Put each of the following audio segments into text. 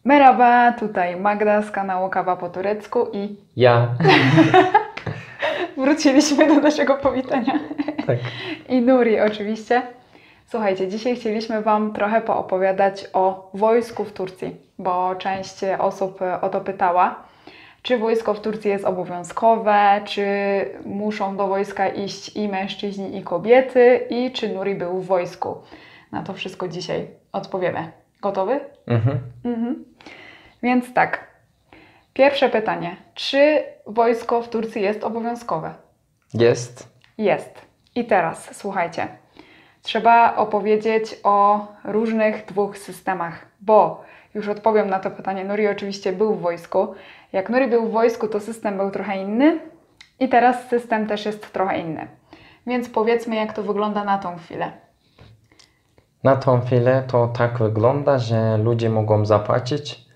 Merhaba, tutaj Magda z kanału Kawa po turecku i Ja. wróciliśmy do naszego powitania. Tak. I Nuri oczywiście. Słuchajcie, dzisiaj chcieliśmy Wam trochę poopowiadać o wojsku w Turcji, bo część osób o to pytała. Czy wojsko w Turcji jest obowiązkowe, czy muszą do wojska iść i mężczyźni, i kobiety, i czy Nuri był w wojsku? Na to wszystko dzisiaj odpowiemy. Gotowy? Mhm. Więc tak, pierwsze pytanie. Czy wojsko w Turcji jest obowiązkowe? Jest. Jest. I teraz słuchajcie, trzeba opowiedzieć o różnych dwóch systemach, bo już odpowiem na to pytanie. Nuri oczywiście był w wojsku. Jak Nuri był w wojsku, to system był trochę inny i teraz system też jest trochę inny. Więc powiedzmy, jak to wygląda na tą chwilę. Na tą chwilę to tak wygląda, że ludzie mogą zapłacić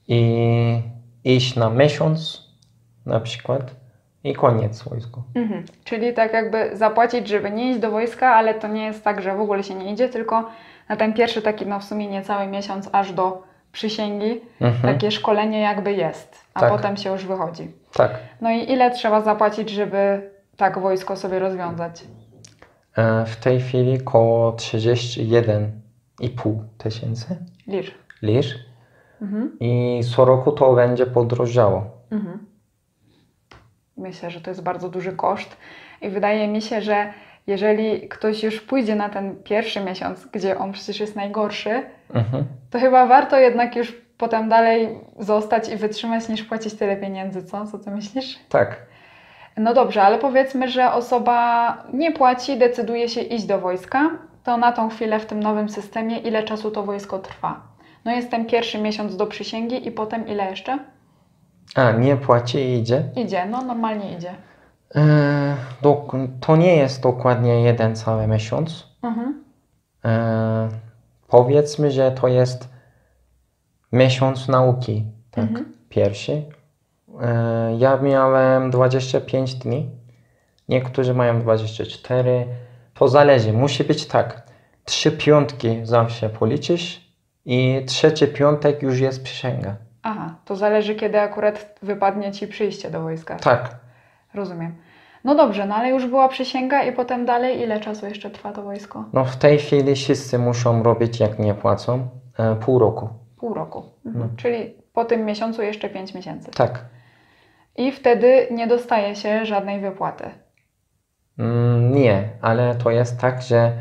i iść na miesiąc na przykład i koniec wojska. Czyli tak jakby zapłacić, żeby nie iść do wojska, ale to nie jest tak, że w ogóle się nie idzie, tylko na ten pierwszy taki, no w sumie niecały miesiąc aż do przysięgi, takie szkolenie jakby jest, a Tak. potem się już wychodzi. Tak. No i ile trzeba zapłacić, żeby tak wojsko sobie rozwiązać? W tej chwili około 31,5 tysięcy Lir. lir i co roku to będzie podrożało. Myślę, że to jest bardzo duży koszt i wydaje mi się, że jeżeli ktoś już pójdzie na ten pierwszy miesiąc, gdzie on przecież jest najgorszy, to chyba warto jednak już potem dalej zostać i wytrzymać, niż płacić tyle pieniędzy, co? Co ty myślisz? Tak. No dobrze, ale powiedzmy, że osoba nie płaci, decyduje się iść do wojska, to na tą chwilę w tym nowym systemie ile czasu to wojsko trwa? No jest ten pierwszy miesiąc do przysięgi i potem ile jeszcze? A, nie płaci i idzie? Idzie, no normalnie idzie. To nie jest dokładnie jeden cały miesiąc. Powiedzmy, że to jest miesiąc nauki, tak, pierwszy. Ja miałem 25 dni, niektórzy mają 24. To zależy, musi być tak. 3 piątki zawsze policzysz i trzeci piątek już jest przysięga. Aha, to zależy, kiedy akurat wypadnie Ci przyjście do wojska. Tak. Rozumiem. No dobrze, no ale już była przysięga i potem dalej ile czasu jeszcze trwa to wojsko? No w tej chwili wszyscy muszą robić, jak nie płacą, pół roku. Pół roku. Czyli po tym miesiącu jeszcze 5 miesięcy. Tak. I wtedy nie dostaje się żadnej wypłaty. Nie, ale to jest tak, że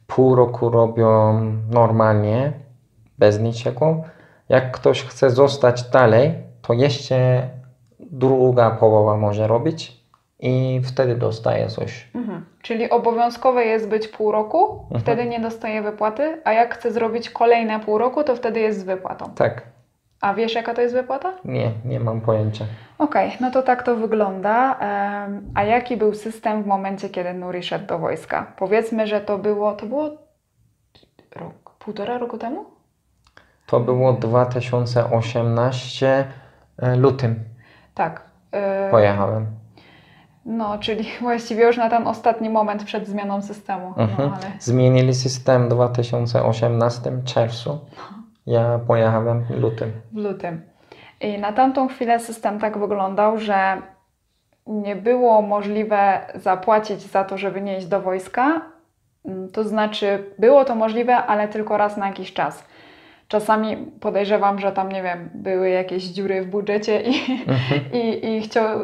pół roku robią normalnie, bez niczego. Jak ktoś chce zostać dalej, to jeszcze druga połowa może robić i wtedy dostaje coś. Czyli obowiązkowe jest być pół roku, wtedy nie dostaje wypłaty, a jak chce zrobić kolejne pół roku, to wtedy jest z wypłatą. Tak. A wiesz, jaka to jest wypłata? Nie mam pojęcia. Okej, no to tak to wygląda. A jaki był system w momencie, kiedy Nuri szedł do wojska? Powiedzmy, że to było rok, półtora roku temu? To było 2018 lutym. Tak. Pojechałem. No, czyli właściwie już na ten ostatni moment przed zmianą systemu. No, ale... Zmienili system w 2018 czerwcu. Ja pojechałem w lutym. W lutym. I na tamtą chwilę system tak wyglądał, że nie było możliwe zapłacić za to, żeby nie iść do wojska. To znaczy, było to możliwe, ale tylko raz na jakiś czas. Czasami podejrzewam, że tam, nie wiem, były jakieś dziury w budżecie i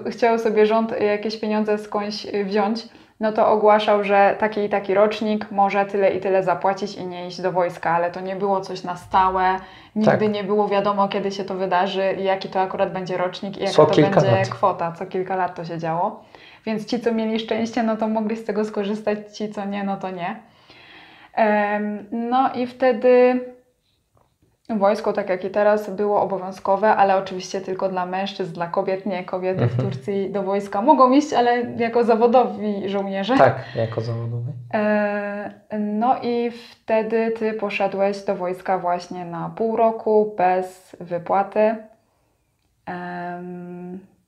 chciał sobie rząd jakieś pieniądze skądś wziąć, no to ogłaszał, że taki i taki rocznik może tyle i tyle zapłacić i nie iść do wojska, ale to nie było coś na stałe, nigdy nie było wiadomo, kiedy się to wydarzy i jaki to akurat będzie rocznik i jaka to będzie kwota. Co kilka lat to się działo. Więc ci, co mieli szczęście, no to mogli z tego skorzystać, ci, co nie, no to nie. No i wtedy... Wojsko, tak jak i teraz, było obowiązkowe, ale oczywiście tylko dla mężczyzn, dla kobiet nie. Kobiety w Turcji do wojska mogą iść, ale jako zawodowi żołnierze. Tak, jako zawodowy. No i wtedy Ty poszedłeś do wojska właśnie na pół roku, bez wypłaty.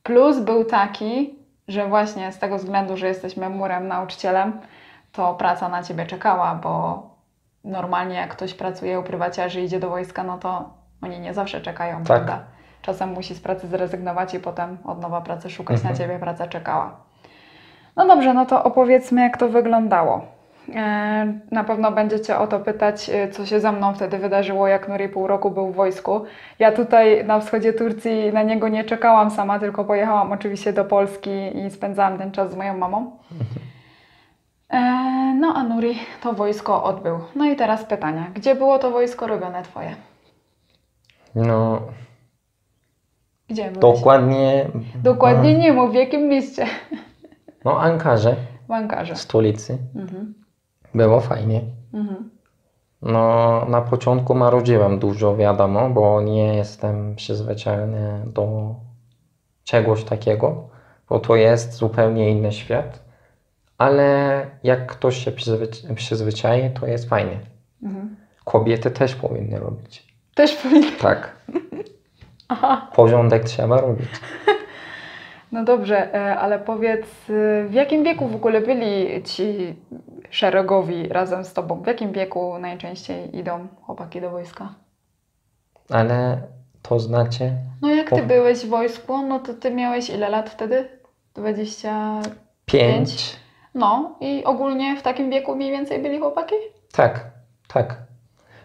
Plus był taki, że właśnie z tego względu, że jesteś memurem, nauczycielem, to praca na Ciebie czekała, bo normalnie jak ktoś pracuje u prywaciarzy i idzie do wojska, no to Oni nie zawsze czekają, Tak. prawda? Czasem musi z pracy zrezygnować i potem od nowa pracy szukać, na Ciebie praca czekała. No dobrze, no to opowiedzmy, jak to wyglądało. Na pewno będziecie o to pytać, co się ze mną wtedy wydarzyło, jak Nuri pół roku był w wojsku. Ja tutaj na wschodzie Turcji na niego nie czekałam sama, tylko pojechałam oczywiście do Polski i spędzałam ten czas z moją mamą. No a Nuri to wojsko odbył. No i teraz pytania. Gdzie było to wojsko robione Twoje? No, Gdzie byłeś? Dokładnie nie mów, w jakim mieście? No, Ankarze, W Ankarze. stolicy. Było fajnie. No, na początku marudziłem dużo, wiadomo, bo nie jestem przyzwyczajony do czegoś takiego, bo to jest zupełnie inny świat. Ale jak ktoś się przyzwyczai, to jest fajnie. Kobiety też powinny robić. Też powinny. Tak. Porządek trzeba robić. No dobrze, ale powiedz, w jakim wieku w ogóle byli ci szeregowi razem z Tobą? W jakim wieku najczęściej idą chłopaki do wojska? Ale to znaczy... No jak Ty byłeś w wojsku, no to Ty miałeś ile lat wtedy? 25? No i ogólnie w takim wieku mniej więcej byli chłopaki? Tak, tak.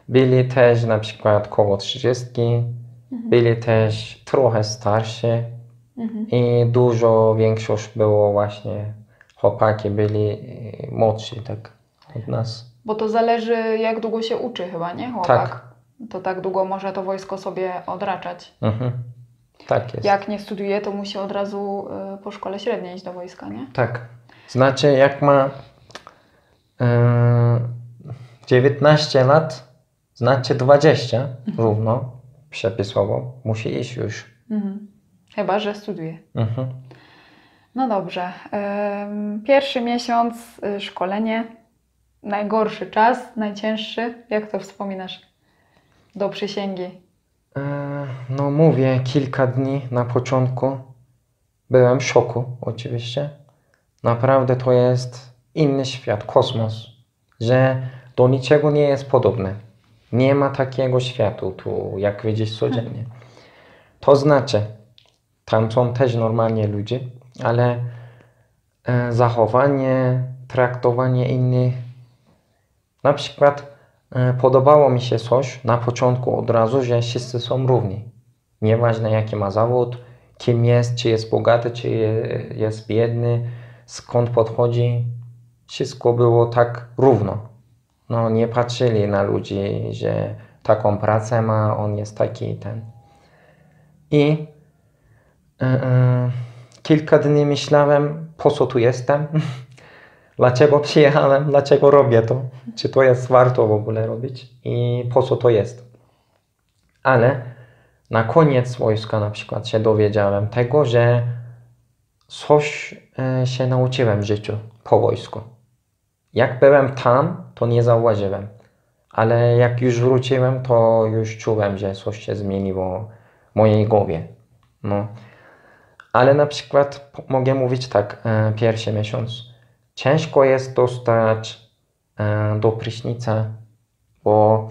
Byli też na przykład koło 30, byli też trochę starsi i dużo większość było właśnie, chłopaki byli młodsi tak od nas. Bo to zależy jak długo się uczy chyba, nie chłopak? Tak. To tak długo może to wojsko sobie odraczać. Tak jest. Jak nie studiuje, to musi od razu po szkole średniej iść do wojska, nie? Tak. Znaczy jak ma 19 lat, znaczy 20 równo, przepisowo, musi iść już. Chyba że studiuje. No dobrze. Pierwszy miesiąc szkolenie, najgorszy czas, najcięższy. Jak to wspominasz do przysięgi? No mówię, kilka dni na początku byłem w szoku oczywiście. Naprawdę to jest inny świat, kosmos, że do niczego nie jest podobne. Nie ma takiego światu tu, jak widzisz codziennie. To znaczy, tam są też normalnie ludzie, ale zachowanie, traktowanie innych. Na przykład podobało mi się coś na początku od razu, że wszyscy są równi. Nieważne jaki ma zawód, kim jest, czy jest bogaty, czy jest biedny, skąd podchodzi. Wszystko było tak równo. No, nie patrzyli na ludzi, że taką pracę ma, on jest taki i ten. I kilka dni myślałem, po co tu jestem, dlaczego przyjechałem, dlaczego robię to, czy to jest warto w ogóle robić i po co to jest. Ale na koniec wojska na przykład się dowiedziałem tego, że coś się nauczyłem w życiu po wojsku. Jak byłem tam, to nie zauważyłem, ale jak już wróciłem, to już czułem, że coś się zmieniło w mojej głowie. No. Ale na przykład mogę mówić tak, pierwszy miesiąc. Ciężko jest dostać do prysznica, bo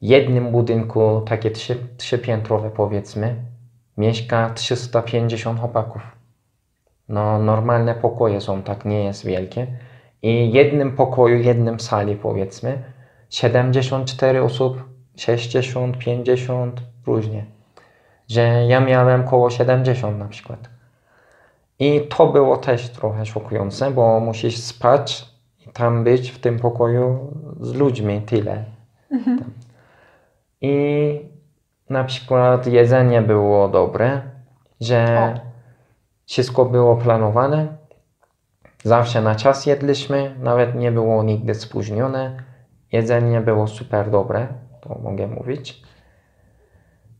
w jednym budynku, takie trzypiętrowe powiedzmy, mieszka 350 chłopaków. No normalne pokoje są, tak nie jest wielkie. I w jednym pokoju, jednym sali powiedzmy, 74 osób, 60, 50, różnie. Że ja miałem koło 70 na przykład. I to było też trochę szokujące, bo musisz spać i tam być w tym pokoju z ludźmi tyle. I na przykład jedzenie było dobre, że wszystko było planowane. Zawsze na czas jedliśmy, nawet nie było nigdy spóźnione. Jedzenie było super dobre, to mogę mówić.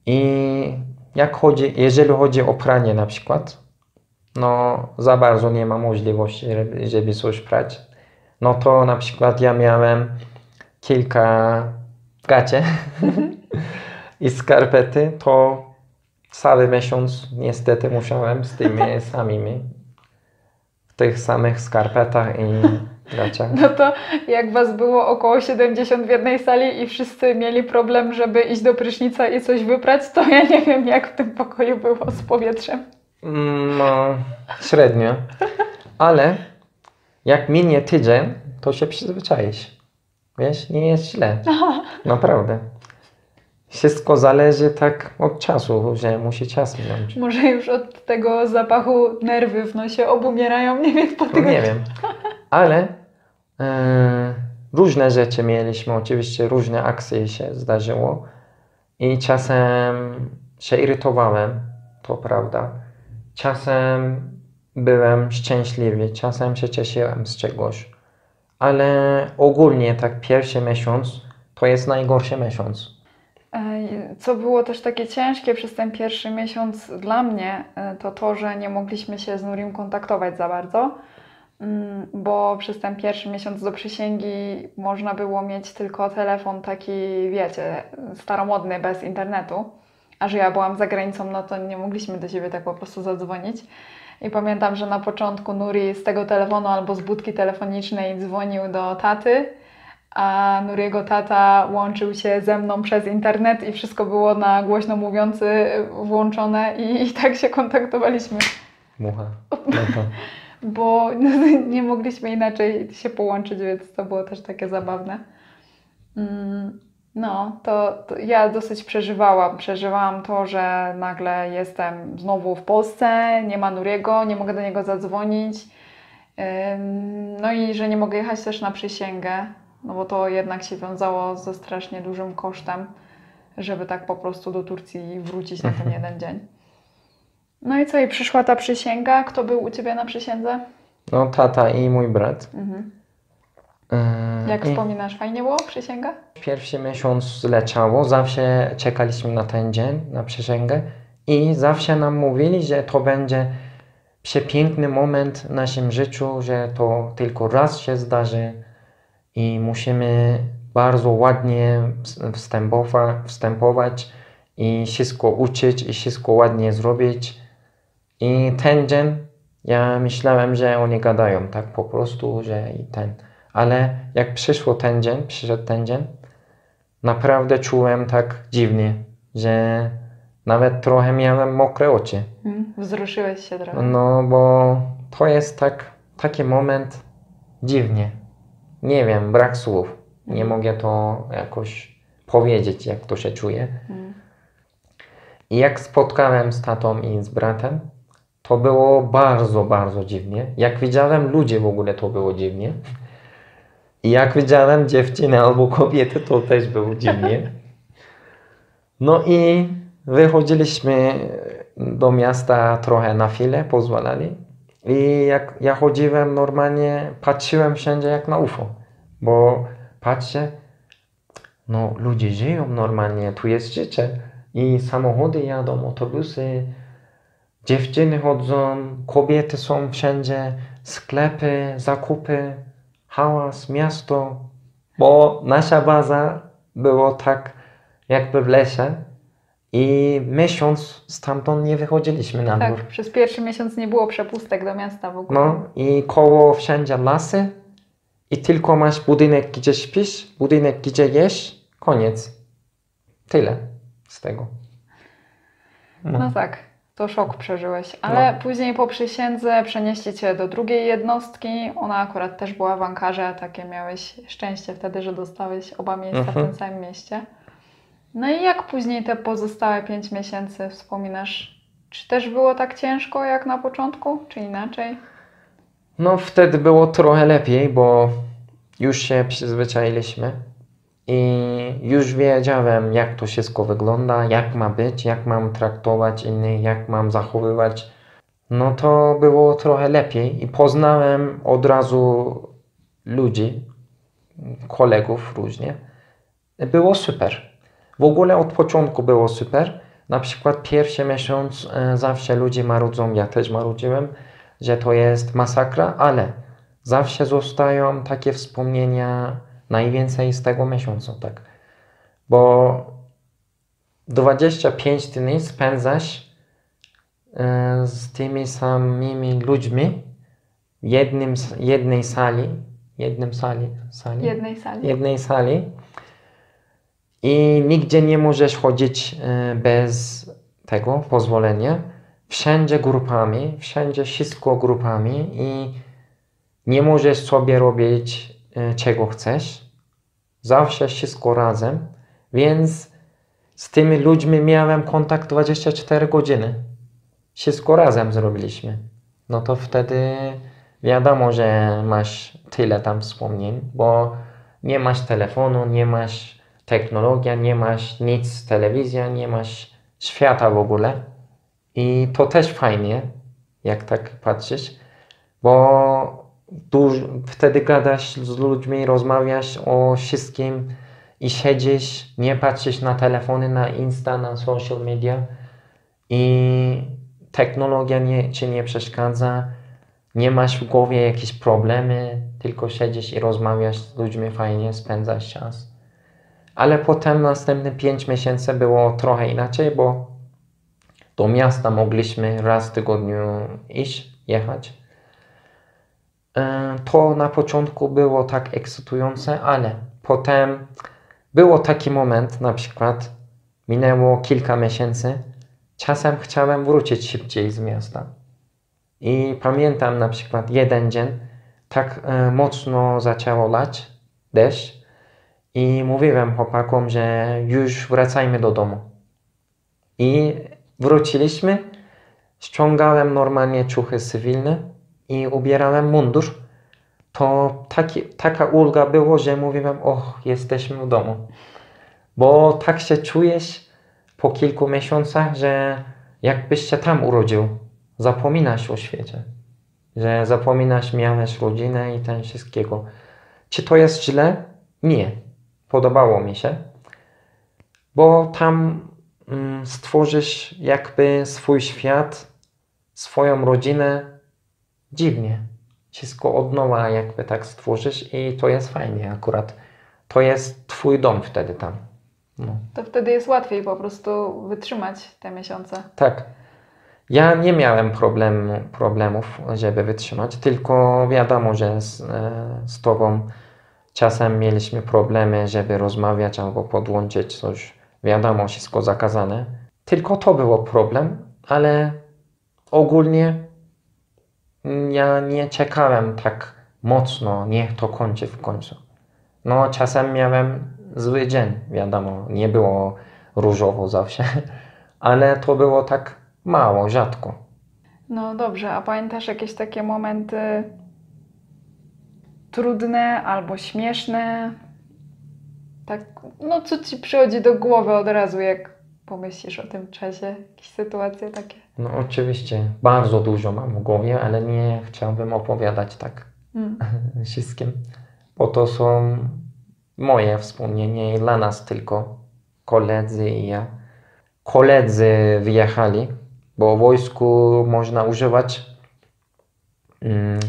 I jeżeli chodzi o pranie na przykład, no za bardzo nie ma możliwości, żeby coś prać. No to na przykład ja miałem kilka gacie i skarpety, to cały miesiąc niestety musiałem z tymi samymi w tych samych skarpetach i gaciach. No to jak was było około 70 w jednej sali i wszyscy mieli problem, żeby iść do prysznica i coś wyprać, to ja nie wiem, jak w tym pokoju było z powietrzem. No, średnio. Ale jak minie tydzień, to się przyzwyczaisz. Wiesz, nie jest źle. Naprawdę. Wszystko zależy tak od czasu, że musi czas minąć. Może już od tego zapachu nerwy w nosie obumierają, nie wiem, po No tygodniu. nie wiem. Ale różne rzeczy mieliśmy, oczywiście różne akcje się zdarzyło i czasem się irytowałem, to prawda. Czasem byłem szczęśliwy, czasem się cieszyłem z czegoś, ale ogólnie tak pierwszy miesiąc to jest najgorszy miesiąc. Co było też takie ciężkie przez ten pierwszy miesiąc dla mnie, to to, że nie mogliśmy się z Nurim kontaktować za bardzo, bo przez ten pierwszy miesiąc do przysięgi można było mieć tylko telefon taki, wiecie, staromodny, bez internetu, a że ja byłam za granicą, no to nie mogliśmy do siebie tak po prostu zadzwonić. I pamiętam, że na początku Nuri z tego telefonu albo z budki telefonicznej dzwonił do taty, a Nuriego tata łączył się ze mną przez internet i wszystko było na głośno mówiący włączone i tak się kontaktowaliśmy, Mucha. Mucha. bo nie mogliśmy inaczej się połączyć, więc to było też takie zabawne. No, to ja dosyć przeżywałam to, że nagle jestem znowu w Polsce, nie ma Nuriego, nie mogę do niego zadzwonić, no i że nie mogę jechać też na przysięgę. No bo to jednak się wiązało ze strasznie dużym kosztem, żeby tak po prostu do Turcji wrócić na ten jeden dzień. No i co? I przyszła ta przysięga. Kto był u Ciebie na przysiędze? No tata i mój brat. Jak wspominasz, fajnie było przysięga? Pierwszy miesiąc leciało, zawsze czekaliśmy na ten dzień, na przysięgę i zawsze nam mówili, że to będzie przepiękny moment w naszym życiu, że to tylko raz się zdarzy i musimy bardzo ładnie wstępować i wszystko uczyć i wszystko ładnie zrobić. I ten dzień ja myślałem, że oni gadają tak po prostu, że i ten. Ale jak przyszedł ten dzień, naprawdę czułem tak dziwnie, że nawet trochę miałem mokre oczy. Wzruszyłeś się trochę. No bo to jest taki moment dziwnie. Nie wiem, brak słów. Nie mogę to jakoś powiedzieć, jak to się czuje. I jak spotkałem z tatą i z bratem, to było bardzo, bardzo dziwnie. Jak widziałem ludzi w ogóle, to było dziwnie. I jak widziałem dziewczyny albo kobiety, to też było dziwnie. No i wychodziliśmy do miasta trochę na chwilę, pozwalali. I jak ja chodziłem normalnie, patrzyłem wszędzie jak na UFO. Bo patrzę, no ludzie żyją normalnie, tu jest życie. I samochody jadą, autobusy, dziewczyny chodzą, kobiety są wszędzie, sklepy, zakupy, hałas, miasto. Bo nasza baza była tak jakby w lesie i miesiąc stamtąd nie wychodziliśmy na dwór. Tak, przez pierwszy miesiąc nie było przepustek do miasta w ogóle. No i koło wszędzie lasy i tylko masz budynek, gdzie śpisz, budynek, gdzie jesz, koniec. Tyle z tego. No tak, to szok przeżyłeś. Ale później po przysiędze przenieśli Cię do drugiej jednostki. Ona akurat też była w Ankarze. Takie miałeś szczęście wtedy, że dostałeś oba miejsca w tym samym mieście. No i jak później te pozostałe 5 miesięcy wspominasz? Czy też było tak ciężko jak na początku, czy inaczej? No wtedy było trochę lepiej, bo już się przyzwyczailiśmy i już wiedziałem, jak to wszystko wygląda, jak ma być, jak mam traktować innych, jak mam zachowywać. No to było trochę lepiej i poznałem od razu ludzi, kolegów różnie. Było super. W ogóle od początku było super. Na przykład pierwszy miesiąc zawsze ludzie marudzą, ja też marudziłem, że to jest masakra, ale zawsze zostają takie wspomnienia najwięcej z tego miesiąca, tak. Bo 25 dni spędzasz z tymi samymi ludźmi w jednej sali jednej sali. Jednej sali. I nigdzie nie możesz chodzić bez tego pozwolenia. Wszędzie grupami, wszędzie wszystko grupami i nie możesz sobie robić czego chcesz. Zawsze wszystko razem. Więc z tymi ludźmi miałem kontakt 24 godziny. Wszystko razem zrobiliśmy. No to wtedy wiadomo, że masz tyle tam wspomnień, bo nie masz telefonu, nie masz technologia, nie masz nic, telewizja, nie masz świata w ogóle. I to też fajnie, jak tak patrzysz, bo wtedy gadasz z ludźmi, rozmawiasz o wszystkim i siedzisz, nie patrzysz na telefony, na Insta, na social media i technologia ci nie przeszkadza, nie masz w głowie jakieś problemy, tylko siedzisz i rozmawiasz z ludźmi, fajnie spędzasz czas. Ale potem następne 5 miesięcy było trochę inaczej, bo do miasta mogliśmy raz w tygodniu jechać. To na początku było tak ekscytujące, ale potem było taki moment, na przykład minęło kilka miesięcy, czasem chciałem wrócić szybciej z miasta. I pamiętam na przykład jeden dzień, tak mocno zaczęło lać deszcz i mówiłem chłopakom, że już wracajmy do domu. I wróciliśmy, ściągałem normalnie ciuchy cywilne i ubierałem mundur. To taka ulga było, że mówiłem, jesteśmy w domu. Bo tak się czujesz po kilku miesiącach, że jakbyś się tam urodził. Zapominasz o świecie. Że zapominasz, miałeś rodzinę i ten wszystkiego. Czy to jest źle? Nie. Podobało mi się. Bo tam stworzysz jakby swój świat, swoją rodzinę dziwnie. Wszystko od nowa jakby tak stworzysz i to jest fajnie akurat. To jest twój dom wtedy tam. No. To wtedy jest łatwiej po prostu wytrzymać te miesiące. Tak. Ja nie miałem problemów, żeby wytrzymać, tylko wiadomo, że z tobą czasem mieliśmy problemy, żeby rozmawiać albo podłączyć coś. Wiadomo, wszystko zakazane. Tylko to było problem, ale ogólnie ja nie czekałem tak mocno, niech to kończy w końcu. No czasem miałem zły dzień, wiadomo, nie było różowo zawsze, ale to było tak mało, rzadko. No dobrze, a pamiętasz jakieś takie momenty trudne albo śmieszne? Tak, no co ci przychodzi do głowy od razu, jak pomyślisz o tym czasie? Jakieś sytuacje takie? No oczywiście, bardzo dużo mam w głowie, ale nie chciałbym opowiadać tak wszystkim, bo to są moje wspomnienia i dla nas tylko, koledzy i ja. Koledzy wyjechali, bo w wojsku można używać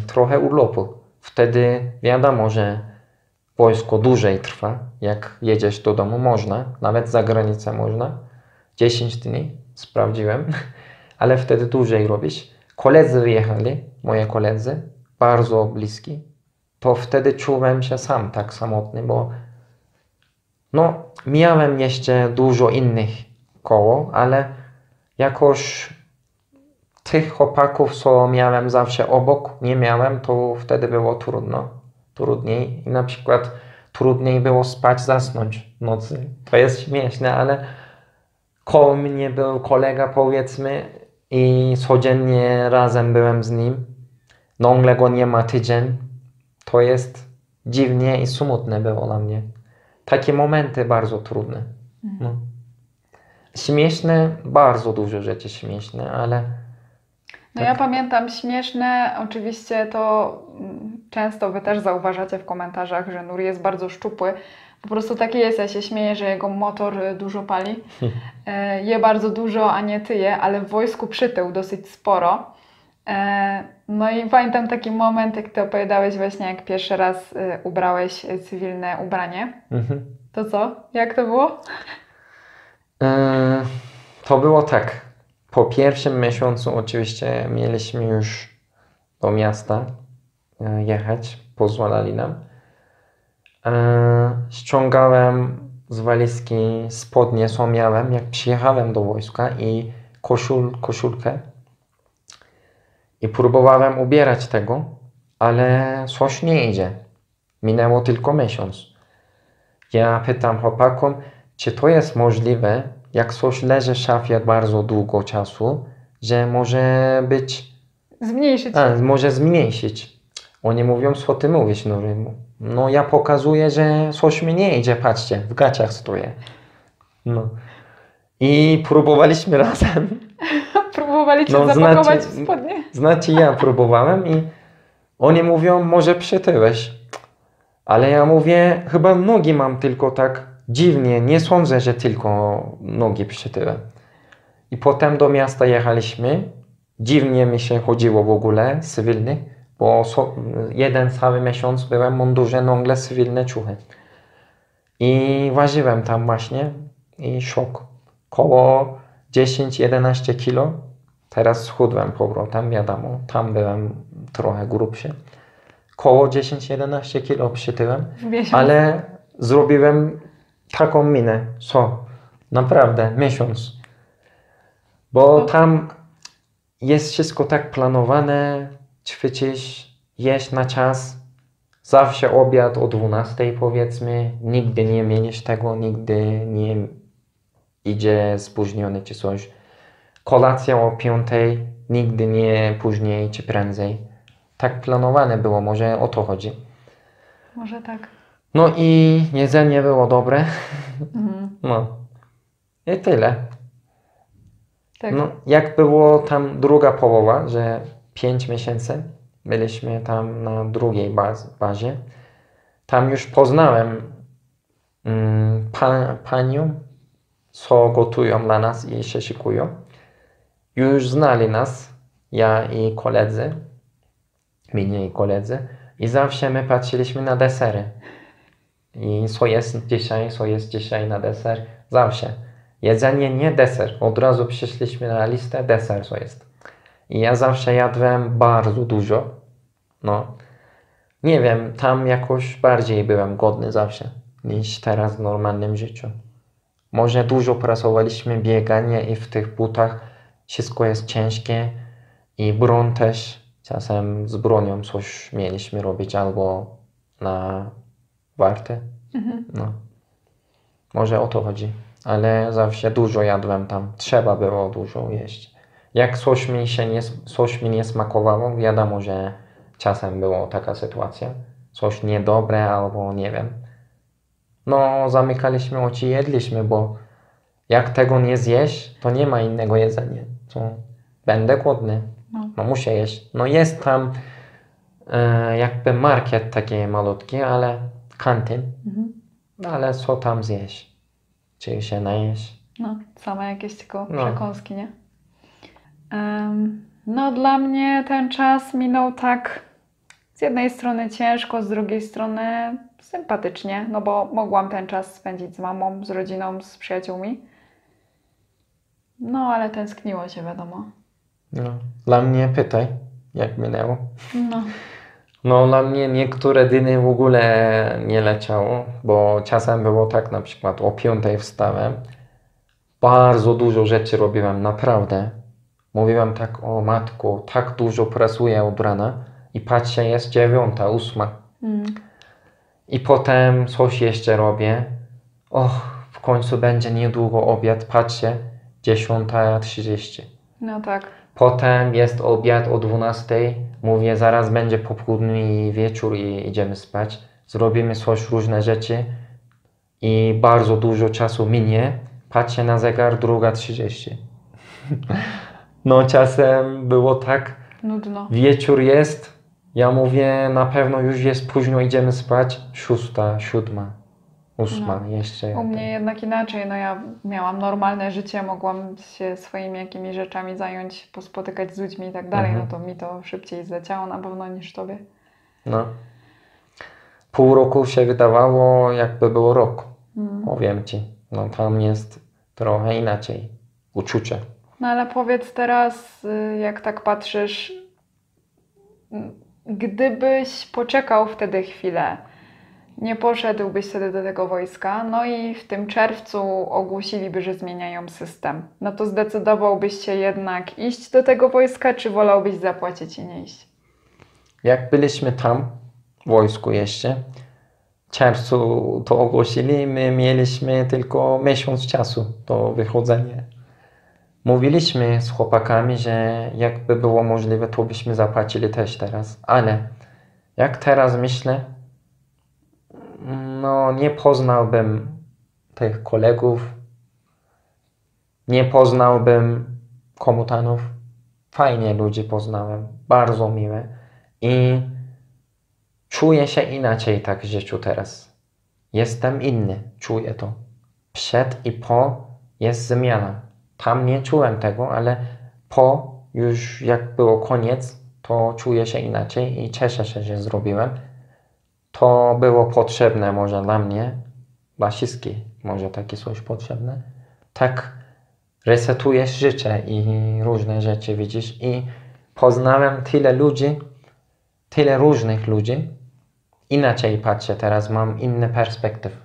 trochę urlopu. Wtedy wiadomo, że wojsko dłużej trwa, jak jedziesz do domu, można, nawet za granicę można. 10 dni, sprawdziłem, ale wtedy dłużej robisz. Koledzy wyjechali, moje koledzy, bardzo bliski. To wtedy czułem się sam tak samotny, bo no, miałem jeszcze dużo innych koło, ale jakoś tych chłopaków, co miałem zawsze obok, nie miałem, to wtedy było trudniej. I na przykład trudniej było spać, zasnąć w nocy. To jest śmieszne, ale koło mnie był kolega, powiedzmy, i codziennie razem byłem z nim. Nagle go nie ma tydzień. To jest dziwnie i smutne było dla mnie. Takie momenty bardzo trudne. No. Śmieszne, bardzo dużo rzeczy śmieszne, ale... No ja pamiętam śmieszne, oczywiście to często wy też zauważacie w komentarzach, że Nuri jest bardzo szczupły. Po prostu taki jest, ja się śmieję, że jego motor dużo pali. Je bardzo dużo, a nie tyje, ale w wojsku przytył dosyć sporo. No i pamiętam taki moment, jak ty opowiadałeś właśnie, jak pierwszy raz ubrałeś cywilne ubranie. To co? Jak to było? To było tak. Po pierwszym miesiącu oczywiście mieliśmy już do miasta jechać, pozwalali nam. Ściągałem z walizki spodnie, co miałem, jak przyjechałem do wojska i koszulkę. I próbowałem ubierać tego, ale coś nie idzie. Minęło tylko miesiąc. Ja pytam chłopakom, czy to jest możliwe, jak coś leży w szafie bardzo długo czasu, że może być... Zmniejszyć. Może zmniejszyć. Oni mówią, co ty mówisz, no ja pokazuję, że coś mi nie idzie, patrzcie, w gaciach stoję. No. I próbowaliśmy razem. Próbowaliście zapakować w spodnie? Znaczy ja próbowałem i oni mówią, może przytyłeś. Ale ja mówię, chyba nogi mam tylko tak dziwnie, nie sądzę, że tylko nogi przytyłem. I potem do miasta jechaliśmy. Dziwnie mi się chodziło w ogóle, cywilny, bo jeden cały miesiąc byłem w mundurze, nagle cywilne ciuchy. I ważyłem tam właśnie i szok. Koło 10-11 kilo. Teraz schudłem powrotem, wiadomo, tam byłem trochę grubszy. Koło 10-11 kilo przytyłem, ale zrobiłem taką minę, co? Naprawdę, miesiąc. Bo tam jest wszystko tak planowane, ćwiczysz, jeść na czas, zawsze obiad o 12 powiedzmy, nigdy nie mienisz tego, nigdy nie idzie spóźniony czy coś. Kolacja o 5, nigdy nie później czy prędzej. Tak planowane było, może o to chodzi. Może tak. No i jedzenie było dobre. No. I tyle. Tak. No, jak było tam druga połowa, że 5 miesięcy byliśmy tam na drugiej bazie, tam już poznałem panią, co gotują dla nas i się szykują. Już znali nas, ja i koledzy, mnie i koledzy, i zawsze my patrzyliśmy na desery. I co jest dzisiaj na deser, zawsze. Jedzenie, nie deser. Od razu przyszliśmy na listę, deser co jest. I ja zawsze jadłem bardzo dużo. No. Nie wiem, tam jakoś bardziej byłem głodny zawsze niż teraz w normalnym życiu. Może dużo pracowaliśmy, bieganie i w tych butach wszystko jest ciężkie i broń też. Czasem z bronią coś mieliśmy robić albo na warty. No. Może o to chodzi. Ale zawsze dużo jadłem tam. Trzeba było dużo jeść. Jak coś mi nie smakowało, wiadomo, że czasem była taka sytuacja. Coś niedobre albo nie wiem. No, zamykaliśmy oczy i jedliśmy, bo jak tego nie zjeść, to nie ma innego jedzenia. To będę głodny. No muszę jeść. No jest tam jakby market taki malutki, ale kantyn. Ale co tam zjeść? Czy się najeść? No, same jakieś tylko przekąski, nie? No dla mnie ten czas minął tak z jednej strony ciężko, z drugiej strony sympatycznie, no bo mogłam ten czas spędzić z mamą, z rodziną, z przyjaciółmi. No, ale tęskniło się, wiadomo. No, dla mnie pytaj, jak minęło. No. No, dla mnie niektóre dni w ogóle nie leciało, bo czasem było tak, na przykład o 5 wstałem. Bardzo dużo rzeczy robiłem, naprawdę. Mówiłem tak, o matko, tak dużo pracuję od rana i patrzę, jest 9, 8. I potem coś jeszcze robię. W końcu będzie niedługo obiad, patrzę, 10:30. No tak. Potem jest obiad o 12. Mówię, zaraz będzie popołudnie i wieczór i idziemy spać. Zrobimy coś, różne rzeczy i bardzo dużo czasu minie. Patrzę na zegar, 2:30. No czasem było tak, nudno. Wieczór jest, ja mówię, na pewno już jest późno, idziemy spać. 6, 7, 8 jeszcze. U mnie jednak inaczej, no ja miałam normalne życie, mogłam się swoimi jakimiś rzeczami zająć, pospotykać z ludźmi i tak dalej, no to mi to szybciej zleciało na pewno niż tobie. No. Pół roku się wydawało, jakby było rok. Powiem ci, no tam jest trochę inaczej uczucie. No ale powiedz teraz, jak tak patrzysz, Gdybyś poczekał wtedy chwilę, nie poszedłbyś wtedy do tego wojska, no i w tym czerwcu ogłosiliby, że zmieniają system, no to zdecydowałbyś się jednak iść do tego wojska, czy wolałbyś zapłacić i nie iść? Jak byliśmy tam, w wojsku jeszcze, w czerwcu to ogłosili, my mieliśmy tylko miesiąc czasu do wychodzenia. Mówiliśmy z chłopakami, że jakby było możliwe, to byśmy zapłacili też teraz, ale jak teraz myślę, no nie poznałbym tych kolegów, nie poznałbym komutanów. Fajnie ludzi poznałem, bardzo miłe i czuję się inaczej tak w życiu teraz. Jestem inny, czuję to. Przed i po jest zmiana. Tam nie czułem tego, ale po już jak było koniec, to czuję się inaczej i cieszę się, że zrobiłem. To było potrzebne może dla mnie, dla wszystkich może takie coś potrzebne. Tak resetujesz życie i różne rzeczy widzisz i poznałem tyle ludzi, tyle różnych ludzi. Inaczej patrzę teraz, mam inny perspektyw.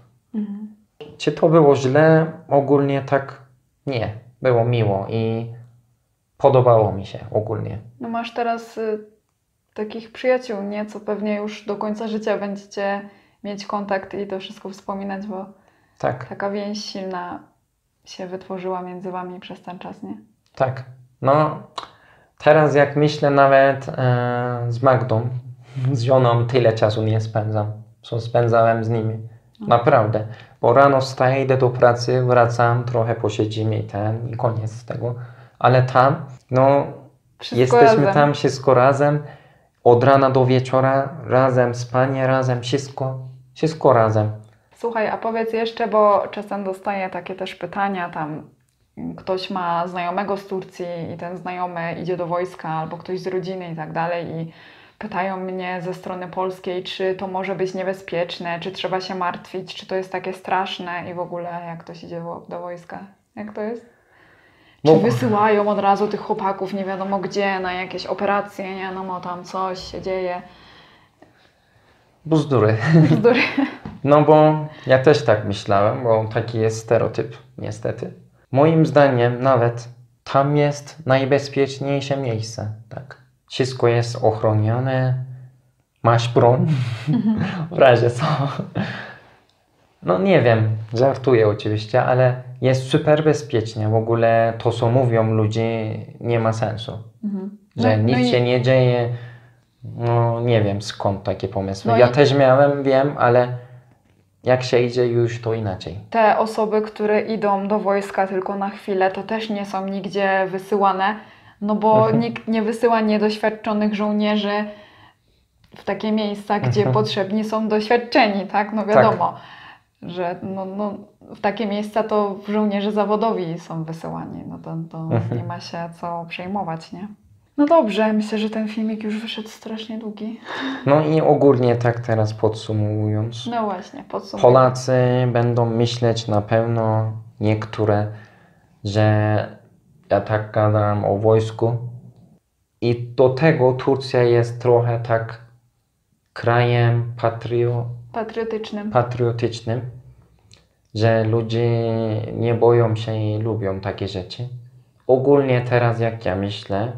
Czy to było źle? Ogólnie tak nie. Było miło i podobało mi się ogólnie. No masz teraz takich przyjaciół, nie? Co pewnie już do końca życia będziecie mieć kontakt i to wszystko wspominać, bo Tak, taka więź silna się wytworzyła między wami przez ten czas, nie? tak. No, teraz jak myślę nawet z Magdą, z żoną tyle czasu nie spędzam, co spędzałem z nimi. Naprawdę. Bo rano wstaję, idę do pracy, wracam, trochę posiedzimy i koniec tego. Ale tam, no, Wszystko jesteśmy razem. tam wszystko razem, od rana do wieczora, razem spanie, razem wszystko razem. Słuchaj, a powiedz jeszcze, bo czasem dostaję takie też pytania, tam ktoś ma znajomego z Turcji i ten znajomy idzie do wojska, albo ktoś z rodziny i tak dalej i pytają mnie ze strony polskiej, czy to może być niebezpieczne, czy trzeba się martwić, czy to jest takie straszne i w ogóle jak ktoś idzie do wojska. Jak to jest? Czy wysyłają od razu tych chłopaków nie wiadomo gdzie, na jakieś operacje, nie? No tam coś się dzieje. Bzdury. Bzdury. No bo ja też tak myślałem, bo taki jest stereotyp, niestety. Moim zdaniem nawet tam jest najbezpieczniejsze miejsce, tak. Wszystko jest ochronione, masz broń, w razie co. No nie wiem, żartuję oczywiście, ale jest super bezpiecznie. W ogóle to, co mówią ludzie, nie ma sensu. Że nic się nie dzieje. No nie wiem skąd takie pomysły. No ja i też miałem, wiem, ale jak się idzie już to inaczej. te osoby, które idą do wojska tylko na chwilę, to też nie są nigdzie wysyłane, no bo nikt nie wysyła niedoświadczonych żołnierzy w takie miejsca, gdzie potrzebni są doświadczeni, tak? No wiadomo, że no, w takie miejsca to żołnierze zawodowi są wysyłani, no to nie ma się co przejmować, nie? No dobrze, myślę, że ten filmik już wyszedł strasznie długi. No i ogólnie tak teraz podsumowując. No właśnie, podsumowując. Polacy będą myśleć na pewno niektóre, że ja tak gadam o wojsku i do tego Turcja jest trochę tak krajem patriotycznym, że ludzie nie boją się i lubią takie rzeczy. Ogólnie teraz jak ja myślę,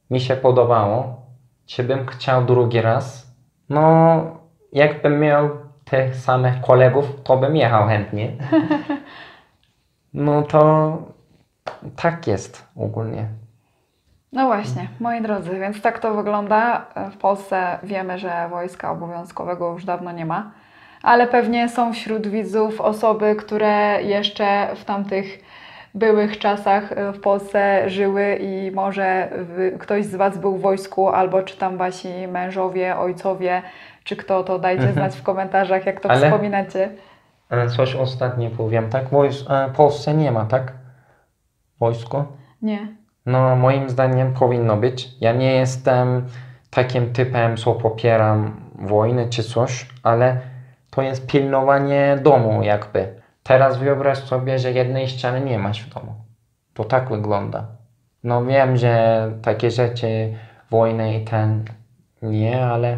mi się podobało. Czy bym chciał drugi raz? No, jakbym miał tych samych kolegów, to bym jechał chętnie. No to tak jest ogólnie. No właśnie, moi drodzy, więc tak to wygląda. W Polsce wiemy, że wojska obowiązkowego już dawno nie ma, ale pewnie są wśród widzów osoby, które jeszcze w tamtych byłych czasach w Polsce żyły i może ktoś z Was był w wojsku, albo czy tam Wasi mężowie, ojcowie, czy kto, to dajcie znać w komentarzach, jak to wspominacie. Coś ostatnio powiem, tak? W Polsce nie ma, tak? Wojsko? Nie. No, moim zdaniem powinno być. Ja nie jestem takim typem, co popieram wojnę czy coś, ale to jest pilnowanie domu jakby. Teraz wyobraź sobie, że jednej ściany nie masz w domu. To tak wygląda. No wiem, że takie rzeczy, wojny i Nie, ale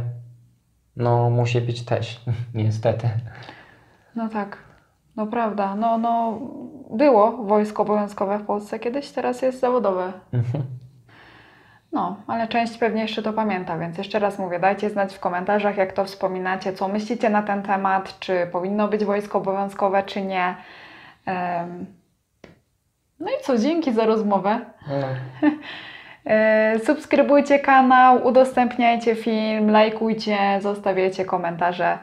no musi być też, niestety. No tak, no prawda. No, było wojsko obowiązkowe w Polsce kiedyś, teraz jest zawodowe. No, ale część pewnie jeszcze to pamięta, więc jeszcze raz mówię, dajcie znać w komentarzach, jak to wspominacie, co myślicie na ten temat, czy powinno być wojsko obowiązkowe, czy nie. No i co, dzięki za rozmowę. No. Subskrybujcie kanał, udostępniajcie film, lajkujcie, zostawiajcie komentarze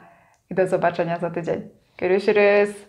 i do zobaczenia za tydzień. Görüşürüz.